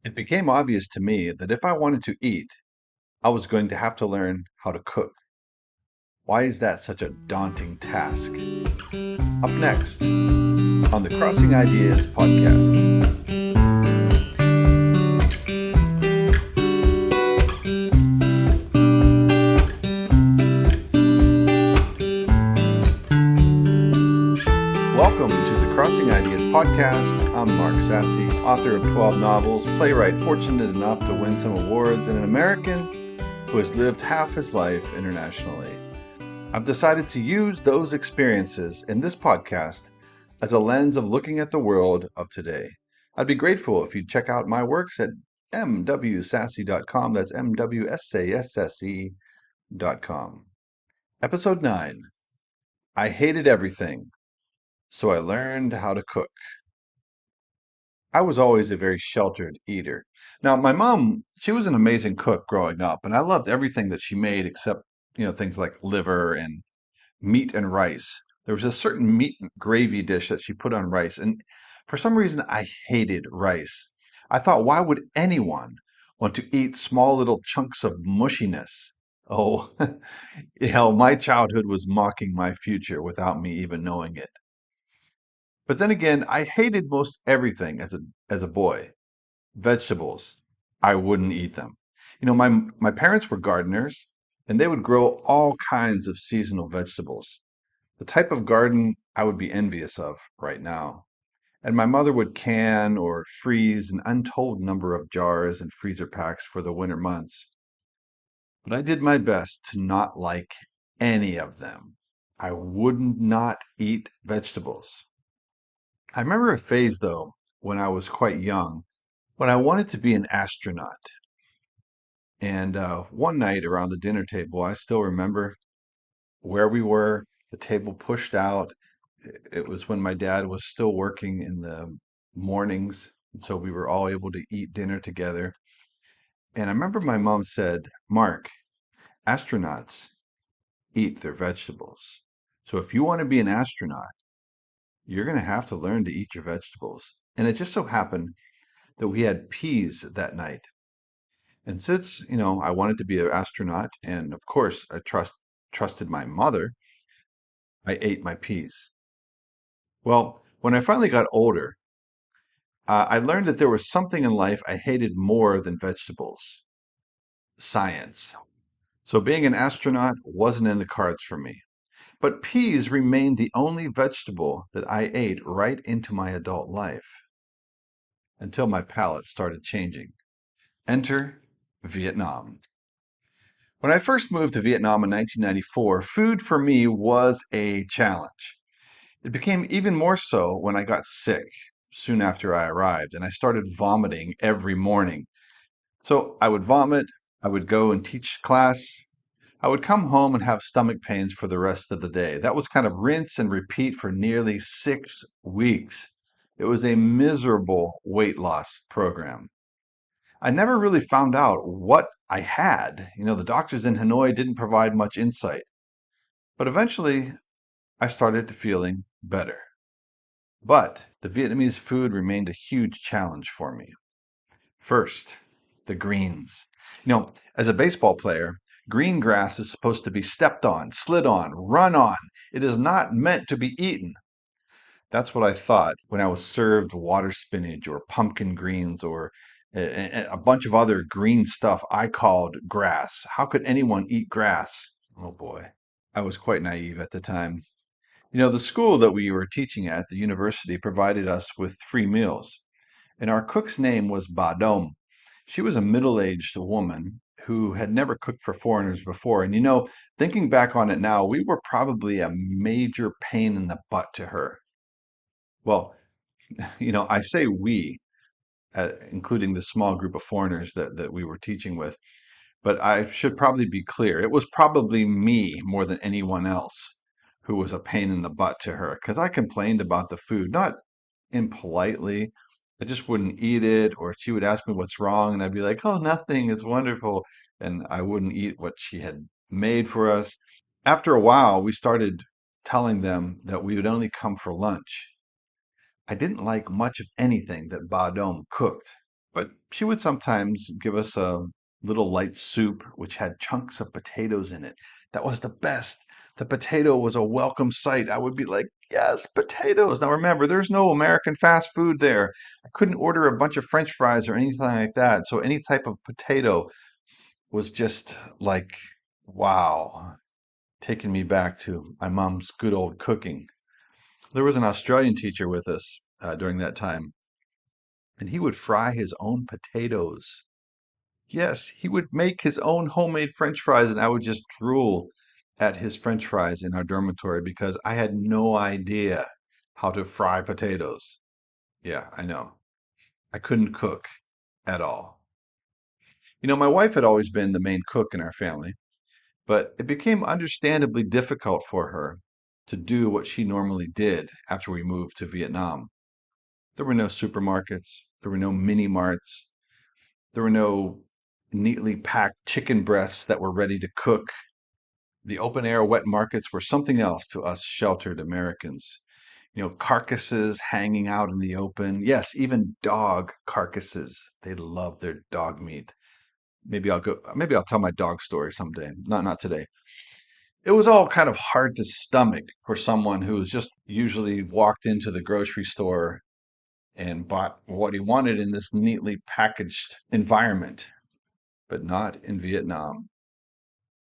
It became obvious to me that if I wanted to eat, I was going to have to learn how to cook. Why is that such a daunting task? Up next on the Crossing Ideas podcast. Welcome to the Crossing Ideas podcast. I'm Mark Sasse, author of 12 novels, playwright fortunate enough to win some awards, and an American who has lived half his life internationally. I've decided to use those experiences in this podcast as a lens of looking at the world of today. I'd be grateful if you'd check out my works at mwsasse.com. That's mwsasse.com. Episode 9. I hated everything, so I learned how to cook. I was always a very sheltered eater. Now, my mom, she was an amazing cook growing up, and I loved everything that she made except, things like liver and meat and rice. There was a certain meat and gravy dish that she put on rice, and for some reason I hated rice. I thought, why would anyone want to eat small little chunks of mushiness? Oh, my childhood was mocking my future without me even knowing it. But then again, I hated most everything as a boy. Vegetables, I wouldn't eat them. My parents were gardeners, and they would grow all kinds of seasonal vegetables, the type of garden I would be envious of right now. And my mother would can or freeze an untold number of jars and freezer packs for the winter months. But I did my best to not like any of them. I would not eat vegetables. I remember a phase, though, when I was quite young, when I wanted to be an astronaut. And one night around the dinner table, I still remember where we were, the table pushed out. It was when my dad was still working in the mornings, so we were all able to eat dinner together. And I remember my mom said, Mark, astronauts eat their vegetables. So if you want to be an astronaut, you're going to have to learn to eat your vegetables. And it just so happened that we had peas that night. And since, I wanted to be an astronaut, and of course I trusted my mother, I ate my peas. Well, when I finally got older, I learned that there was something in life I hated more than vegetables: science. So being an astronaut wasn't in the cards for me. But peas remained the only vegetable that I ate right into my adult life until my palate started changing. Enter Vietnam. When I first moved to Vietnam in 1994, food for me was a challenge. It became even more so when I got sick soon after I arrived and I started vomiting every morning. So I would vomit, I would go and teach class, I would come home and have stomach pains for the rest of the day. That was kind of rinse and repeat for nearly 6 weeks. It was a miserable weight loss program. I never really found out what I had. The doctors in Hanoi didn't provide much insight. But eventually, I started feeling better. But the Vietnamese food remained a huge challenge for me. First, the greens. As a baseball player, green grass is supposed to be stepped on, slid on, run on. It is not meant to be eaten. That's what I thought when I was served water spinach or pumpkin greens or a bunch of other green stuff I called grass. How could anyone eat grass? Oh boy. I was quite naive at the time. The school that we were teaching at, the university, provided us with free meals, and our cook's name was Ba Dom. She was a middle-aged woman who had never cooked for foreigners before. And thinking back on it now, we were probably a major pain in the butt to her. Well, I say we, including the small group of foreigners that we were teaching with, but I should probably be clear. It was probably me more than anyone else who was a pain in the butt to her because I complained about the food, not impolitely. I just wouldn't eat it, or she would ask me what's wrong, and I'd be like, "Oh, nothing, it's wonderful." And I wouldn't eat what she had made for us. After a while, we started telling them that we would only come for lunch. I didn't like much of anything that Ba Dom cooked, But she would sometimes give us a little light soup which had chunks of potatoes in it. That was the best. The potato was a welcome sight. I would be like, yes, potatoes. Now remember, there's no American fast food there. I couldn't order a bunch of French fries or anything like that. So any type of potato was just like, wow, taking me back to my mom's good old cooking. There was an Australian teacher with us during that time, and he would fry his own potatoes. Yes, he would make his own homemade French fries, and I would just drool at his French fries in our dormitory because I had no idea how to fry potatoes. Yeah, I know. I couldn't cook at all. My wife had always been the main cook in our family, but it became understandably difficult for her to do what she normally did after we moved to Vietnam. There were no supermarkets, there were no mini marts, there were no neatly packed chicken breasts that were ready to cook. The open air wet markets were something else to us sheltered Americans. Carcasses hanging out in the open. Yes, even dog carcasses. They love their dog meat. Maybe I'll tell my dog story someday. Not today. It was all kind of hard to stomach for someone who was just usually walked into the grocery store and bought what he wanted in this neatly packaged environment, but not in Vietnam.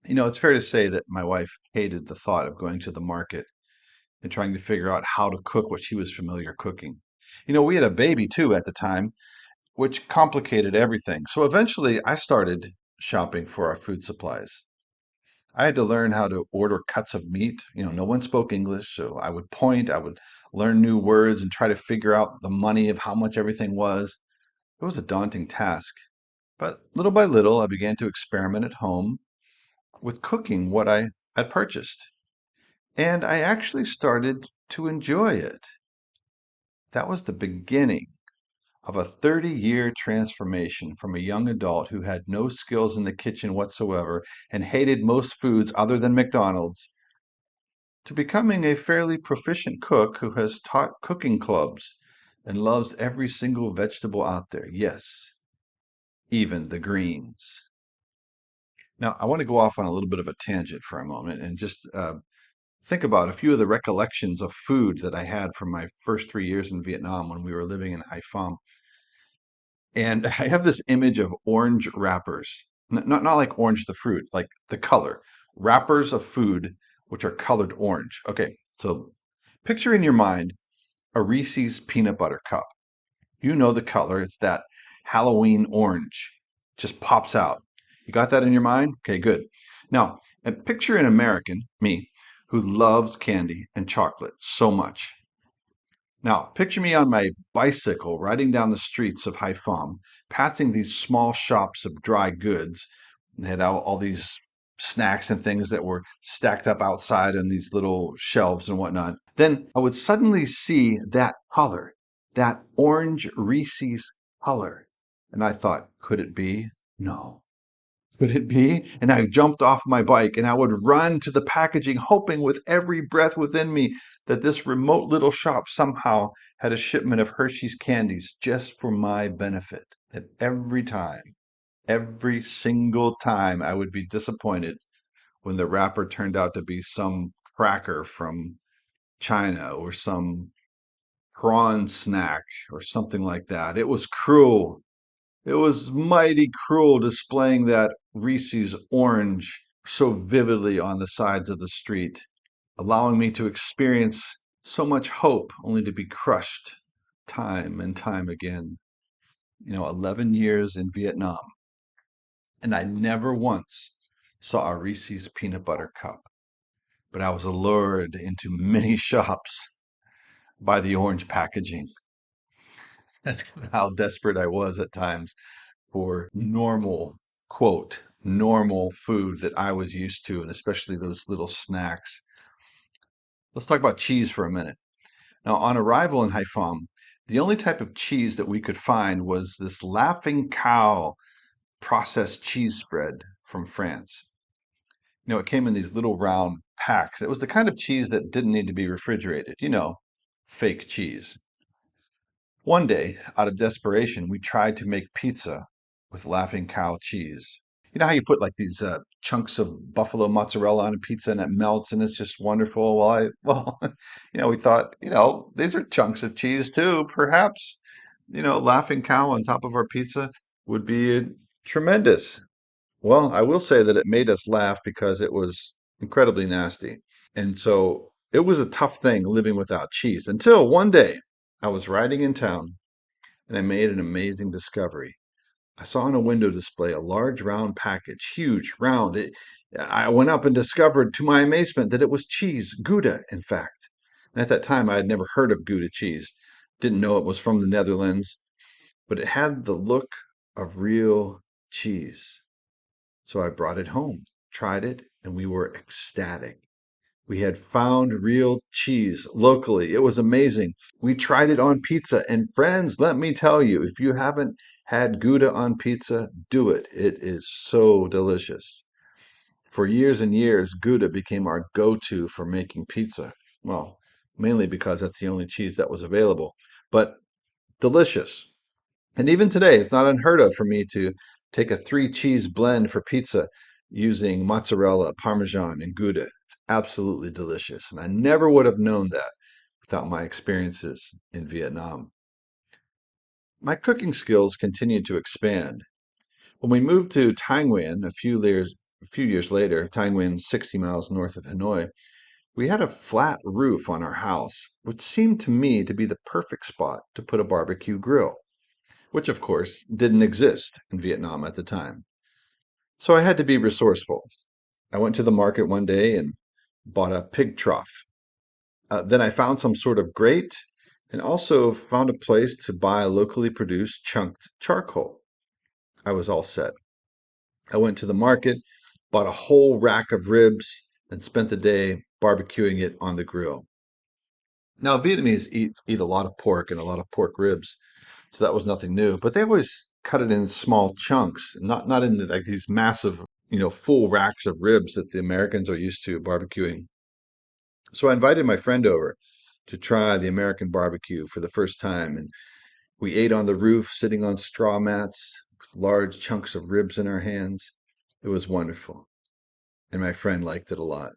It's fair to say that my wife hated the thought of going to the market and trying to figure out how to cook what she was familiar cooking. We had a baby too at the time, which complicated everything. So eventually I started shopping for our food supplies. I had to learn how to order cuts of meat. No one spoke English, so I would point, I would learn new words and try to figure out the money of how much everything was. It was a daunting task. But little by little, I began to experiment at home with cooking what I had purchased. And I actually started to enjoy it. That was the beginning of a 30-year transformation from a young adult who had no skills in the kitchen whatsoever and hated most foods other than McDonald's to becoming a fairly proficient cook who has taught cooking clubs and loves every single vegetable out there. Yes, even the greens. Now, I want to go off on a little bit of a tangent for a moment and just think about a few of the recollections of food that I had from my first 3 years in Vietnam when we were living in Haiphong. And I have this image of orange wrappers, not like orange the fruit, like the color. Wrappers of food which are colored orange. Okay, so picture in your mind a Reese's peanut butter cup. You know the color, it's that Halloween orange. Just pops out. You got that in your mind? Okay, good. Now, and picture an American, me, who loves candy and chocolate so much. Now, picture me on my bicycle riding down the streets of Haiphong, passing these small shops of dry goods. They had all these snacks and things that were stacked up outside on these little shelves and whatnot. Then I would suddenly see that color, that orange Reese's color. And I thought, could it be? No. Could it be? And I jumped off my bike and I would run to the packaging, hoping with every breath within me that this remote little shop somehow had a shipment of Hershey's candies just for my benefit. And every time, every single time, I would be disappointed when the wrapper turned out to be some cracker from China or some prawn snack or something like that. It was cruel. It was mighty cruel displaying that Reese's orange so vividly on the sides of the street, allowing me to experience so much hope only to be crushed time and time again. 11 years in Vietnam, and I never once saw a Reese's peanut butter cup, but I was lured into many shops by the orange packaging. That's how desperate I was at times for normal, quote, normal food that I was used to, and especially those little snacks. Let's talk about cheese for a minute. Now, on arrival in Haiphong, the only type of cheese that we could find was this Laughing Cow processed cheese spread from France. It came in these little round packs. It was the kind of cheese that didn't need to be refrigerated, fake cheese. One day, out of desperation, we tried to make pizza with laughing cow cheese. You know how you put like these chunks of buffalo mozzarella on a pizza and it melts and it's just wonderful? We thought, these are chunks of cheese too. Perhaps, laughing cow on top of our pizza would be tremendous. Well, I will say that it made us laugh because it was incredibly nasty. And so it was a tough thing living without cheese until one day I was riding in town and I made an amazing discovery. I saw on a window display a large round package, huge, round. I went up and discovered to my amazement that it was cheese, Gouda, in fact. And at that time, I had never heard of Gouda cheese, didn't know it was from the Netherlands, but it had the look of real cheese. So I brought it home, tried it, and we were ecstatic. We had found real cheese locally. It was amazing. We tried it on pizza. And friends, let me tell you, if you haven't had Gouda on pizza, do it. It is so delicious. For years and years, Gouda became our go-to for making pizza. Well, mainly because that's the only cheese that was available, but delicious. And even today, it's not unheard of for me to take a three cheese blend for pizza using mozzarella, Parmesan, and Gouda. It's absolutely delicious. And I never would have known that without my experiences in Vietnam. My cooking skills continued to expand. When we moved to Thanh Nguyen a few years later, Thanh Nguyen, 60 miles north of Hanoi, we had a flat roof on our house, which seemed to me to be the perfect spot to put a barbecue grill, which of course didn't exist in Vietnam at the time. So I had to be resourceful. I went to the market one day and bought a pig trough. Then I found some sort of grate and also found a place to buy locally produced chunked charcoal. I was all set. I went to the market, bought a whole rack of ribs, and spent the day barbecuing it on the grill. Now, Vietnamese eat a lot of pork and a lot of pork ribs, so that was nothing new. But they always cut it in small chunks, not in like these massive, full racks of ribs that the Americans are used to barbecuing. So I invited my friend over to try the American barbecue for the first time, and we ate on the roof, sitting on straw mats with large chunks of ribs in our hands. It was wonderful, and my friend liked it a lot.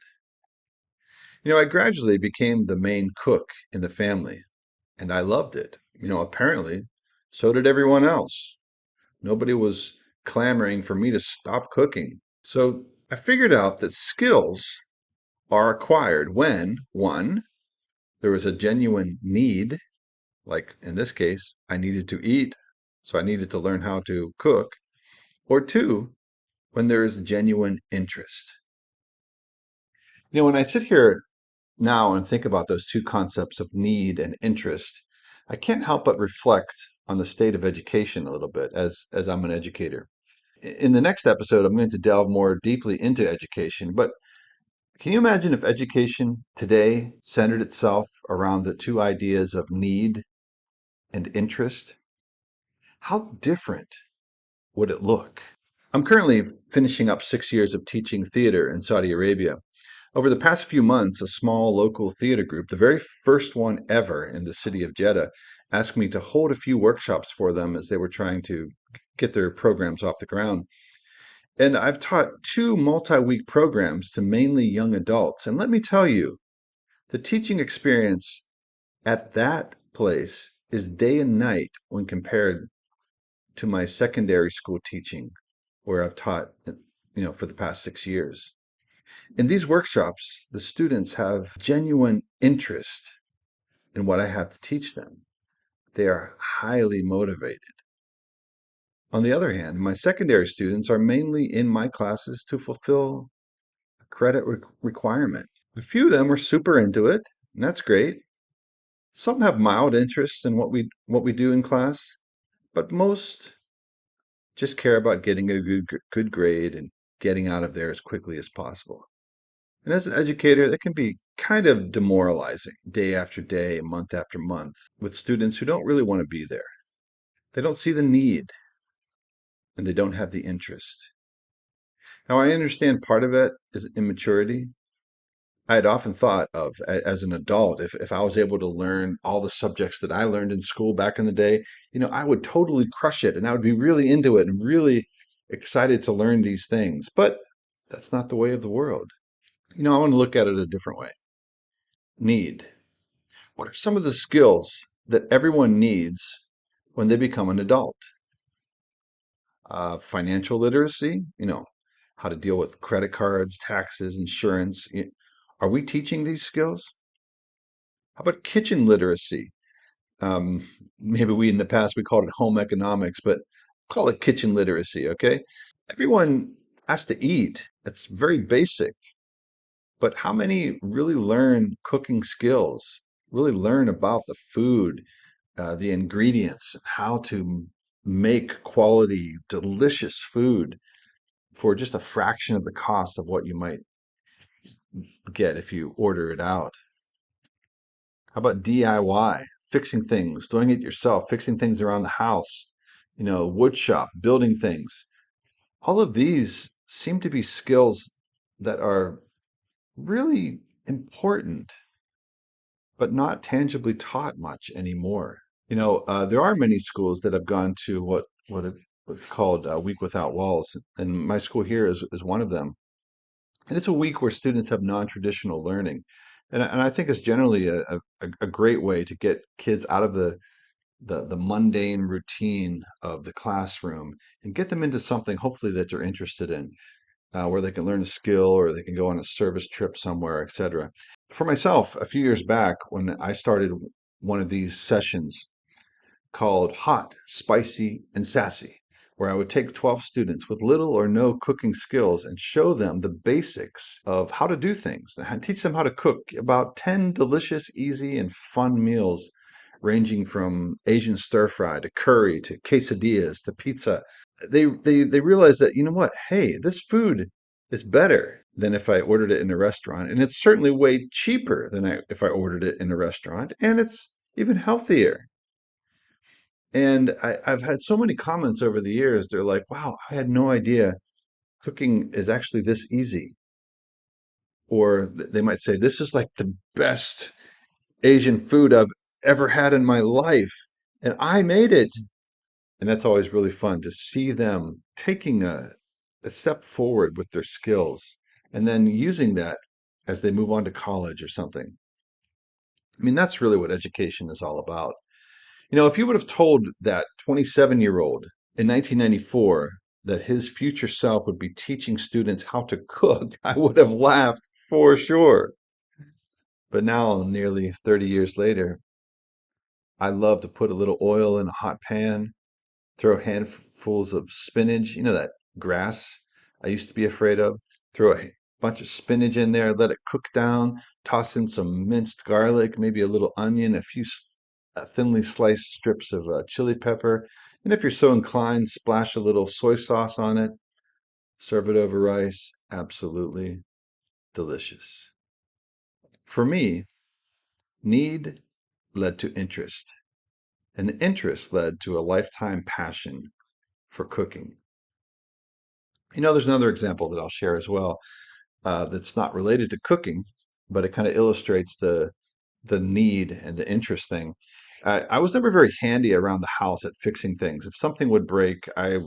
I gradually became the main cook in the family, and I loved it. Apparently, so did everyone else. Nobody was clamoring for me to stop cooking. So I figured out that skills are acquired when, one, there is a genuine need, like in this case, I needed to eat, so I needed to learn how to cook, or two, when there is genuine interest. When I sit here now and think about those two concepts of need and interest, I can't help but reflect on the state of education a little bit as I'm an educator. In the next episode, I'm going to delve more deeply into education, but can you imagine if education today centered itself around the two ideas of need and interest? How different would it look? I'm currently finishing up 6 years of teaching theater in Saudi Arabia. Over the past few months, a small local theater group, the very first one ever in the city of Jeddah, asked me to hold a few workshops for them as they were trying to get their programs off the ground. And I've taught two multi-week programs to mainly young adults. And let me tell you, the teaching experience at that place is day and night when compared to my secondary school teaching, where I've taught, for the past 6 years. In these workshops, the students have genuine interest in what I have to teach them. They are highly motivated. On the other hand, my secondary students are mainly in my classes to fulfill a credit requirement. A few of them are super into it, and that's great. Some have mild interest in what we do in class, but most just care about getting a good grade and getting out of there as quickly as possible. And as an educator, that can be kind of demoralizing day after day, month after month, with students who don't really want to be there. They don't see the need and they don't have the interest. Now, I understand part of it is immaturity, I had often thought of as an adult, if I was able to learn all the subjects that I learned in school back in the day, I would totally crush it and I would be really into it and really excited to learn these things. But that's not the way of the world. I want to look at it a different way. Need. What are some of the skills that everyone needs when they become an adult? Financial literacy, how to deal with credit cards, taxes, insurance. Are we teaching these skills? How about kitchen literacy? Maybe we in the past we called it home economics, but call it kitchen literacy, okay? Everyone has to eat. That's very basic. But how many really learn cooking skills, really learn about the food, the ingredients, how to make quality, delicious food for just a fraction of the cost of what you might get if you order it out? How about DIY, fixing things, doing it yourself, fixing things around the house, wood shop, building things? All of these seem to be skills that are really important, but not tangibly taught much anymore. There are many schools that have gone to what's called Week Without Walls, and my school here is one of them. And it's a week where students have non-traditional learning, and I think it's generally a great way to get kids out of the mundane routine of the classroom and get them into something hopefully that they're interested in, where they can learn a skill or they can go on a service trip somewhere, etc. For myself, a few years back when I started one of these sessions called Hot, Spicy, and Sassy, where I would take 12 students with little or no cooking skills and show them the basics of how to do things and teach them how to cook about 10 delicious, easy, and fun meals ranging from Asian stir fry to curry to quesadillas to pizza. They realized that, what? Hey, this food is better than if I ordered it in a restaurant, and it's certainly way cheaper than if I ordered it in a restaurant, and it's even healthier. And I've had so many comments over the years. They're like, wow, I had no idea cooking is actually this easy. Or they might say, this is like the best Asian food I've ever had in my life. And I made it. And that's always really fun to see them taking a step forward with their skills and then using that as they move on to college or something. I mean, that's really what education is all about. If you would have told that 27-year-old in 1994 that his future self would be teaching students how to cook, I would have laughed for sure. But now, nearly 30 years later, I love to put a little oil in a hot pan, throw handfuls of spinach, that grass I used to be afraid of, throw a bunch of spinach in there, let it cook down, toss in some minced garlic, maybe a little onion, a few thinly sliced strips of chili pepper, and if you're so inclined, splash a little soy sauce on it, serve it over rice. Absolutely delicious. For me, need led to interest, and interest led to a lifetime passion for cooking. There's another example that I'll share as well, that's not related to cooking, but it kind of illustrates the need and the interest thing. I was never very handy around the house at fixing things. If something would break, I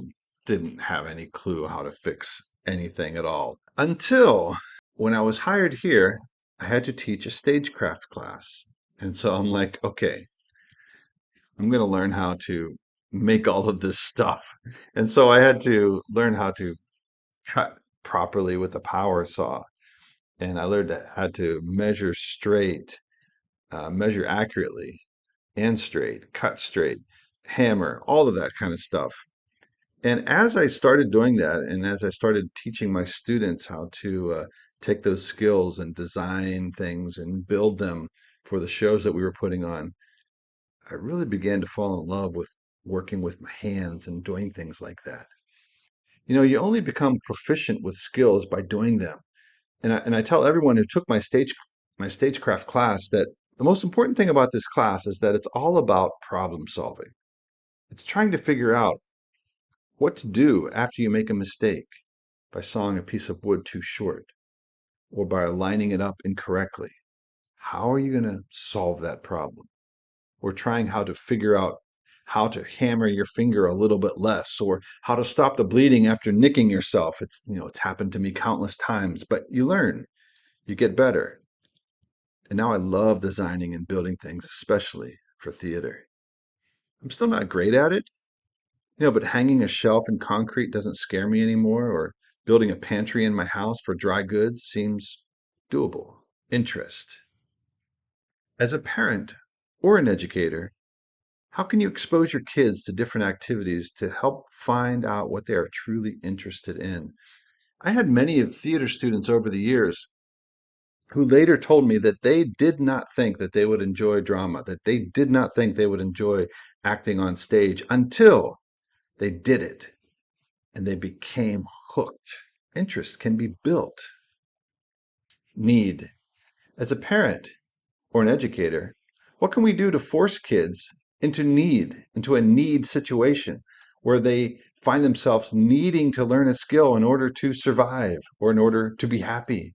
didn't have any clue how to fix anything at all. Until when I was hired here, I had to teach a stagecraft class. And so I'm like, okay, I'm going to learn how to make all of this stuff. And so I had to learn how to cut properly with a power saw. And I learned how to measure straight, measure accurately and straight, cut straight, hammer, all of that kind of stuff. And as I started doing that, and as I started teaching my students how to take those skills and design things and build them for the shows that we were putting on, I really began to fall in love with working with my hands and doing things like that. You only become proficient with skills by doing them. And I tell everyone who took my stagecraft class that the most important thing about this class is that it's all about problem solving. It's trying to figure out what to do after you make a mistake by sawing a piece of wood too short. or by lining it up incorrectly. How are you going to solve that problem? Or trying how to figure out how to hammer your finger a little bit less, or how to stop the bleeding after nicking yourself. It's happened to me countless times, but you learn, you get better. And now I love designing and building things, especially for theater. I'm still not great at it, but hanging a shelf in concrete doesn't scare me anymore, or building a pantry in my house for dry goods seems doable. Interest. As a parent or an educator, how can you expose your kids to different activities to help find out what they are truly interested in? I had many of theater students over the years who later told me that they did not think that they would enjoy drama, that they did not think they would enjoy acting on stage until they did it and they became hooked. Interest can be built. Need. As a parent or an educator, what can we do to force kids into a need situation where they find themselves needing to learn a skill in order to survive or in order to be happy?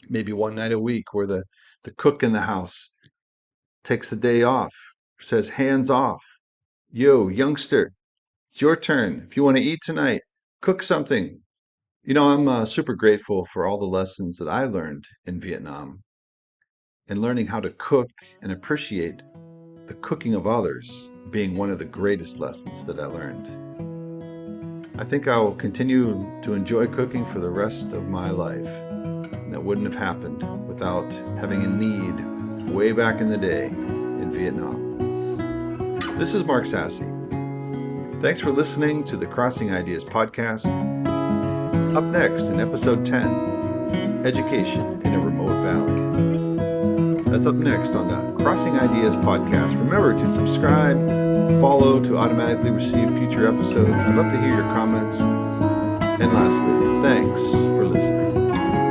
Maybe one night a week where the cook in the house takes the day off, says, hands off. Yo, youngster, it's your turn. If you want to eat tonight, cook something. I'm super grateful for all the lessons that I learned in Vietnam, and learning how to cook and appreciate the cooking of others being one of the greatest lessons that I learned. I think I will continue to enjoy cooking for the rest of my life. And that wouldn't have happened without having a need way back in the day in Vietnam. This is Mark Sasse. Thanks for listening to the Crossing Ideas podcast. Up next in episode 10, Education in a Remote Valley. That's up next on the Crossing Ideas podcast. Remember to subscribe, follow to automatically receive future episodes. I'd love to hear your comments. And lastly, thanks for listening.